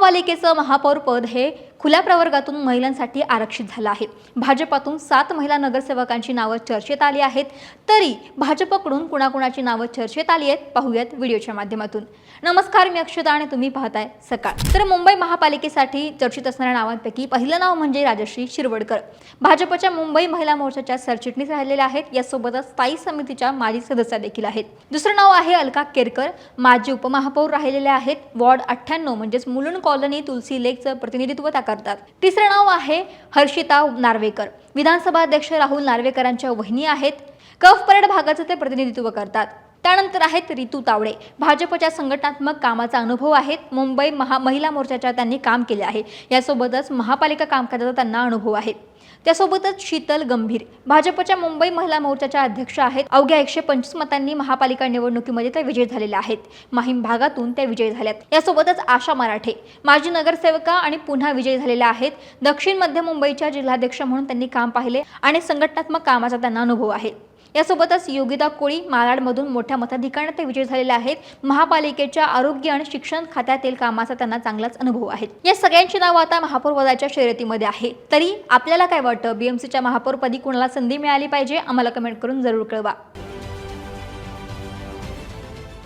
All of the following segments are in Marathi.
महापालिकेचं महापौर पद हे खुल्या प्रवर्गातून महिलांसाठी आरक्षित झालं आहे। भाजपातून 7 महिला नगरसेवकांची नावं चर्चेत आली आहेत। तरी भाजपकडून कुणाकुणाची नावं चर्चेत आली आहेत पाहूयात व्हिडिओच्या माध्यमातून। नमस्कार, मी अक्षता आणि तुम्ही पाहताय सकाळ। तर मुंबई महापालिकेसाठी चर्चित असणाऱ्या नावांपैकी पहिलं नाव म्हणजे राजश्री शिरवडकर। भाजपच्या मुंबई महिला मोर्चाच्या सरचिटणीस राहिलेल्या आहेत। यासोबतच स्थायी समितीच्या माजी सदस्य देखील आहेत। दुसरं नाव आहे अलका केरकर, माजी उपमहापौर राहिलेले आहेत। वॉर्ड 98 म्हणजे मुलुंड कॉलनी तुलसी लेकचं प्रतिनिधित्व करतात। तिसरे नाव आहे हर्षिता नार्वेकर, विधानसभा अध्यक्ष राहुल नार्वेकरांच्या वहिनी आहेत। कफ परेड भागाचं ते प्रतिनिधित्व करतात। त्यानंतर आहेत रितू तावडे, भाजपच्या संघटनात्मक कामाचा अनुभव आहे। मुंबई महिला मोर्चाच्या त्यांनी काम केले आहे। यासोबतच महापालिका कामकाजाचा त्यांना अनुभव आहे। त्यासोबतच शीतल गंभीर, भाजपच्या मुंबई महिला मोर्चाच्या अध्यक्ष आहेत। अवघ्या 125 मतांनी महापालिका निवडणुकीमध्ये त्या विजयी झालेल्या आहेत। माहीम भागातून त्या विजयी झाल्यात। यासोबतच आशा मराठे, माजी नगरसेवका आणि पुन्हा विजयी झालेल्या आहेत। दक्षिण मध्य मुंबईच्या जिल्हाध्यक्ष म्हणून त्यांनी काम पाहिले आणि संघटनात्मक कामाचा त्यांना अनुभव आहे। यासोबतच योगिता कोळी, मालाडमधून मोठ्या मताधिक्याने ते विजयी झालेले आहेत। महापालिकेच्या आरोग्य आणि शिक्षण खात्यातील कामाचा त्यांना चांगलाच अनुभव आहे। या सगळ्यांची नावं आता महापौर पदाच्या शर्यतीमध्ये आहे। तरी आपल्याला काय वाटतं, बीएमसीच्या महापौरपदी कुणाला संधी मिळाली पाहिजे? आम्हाला कमेंट करून जरूर कळवा।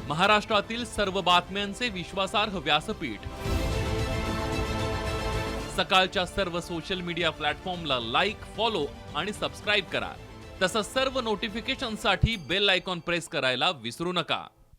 महाराष्ट्रातील सर्व बातम्यांचे विश्वासार्ह व्यासपीठ, सकाळच्या सर्व सोशल मीडिया प्लॅटफॉर्मला लाईक, फॉलो आणि सबस्क्राईब करा। तसंच सर्व नोटिफिकेशनसाठी बेल आयकॉन प्रेस करायला विसरू नका।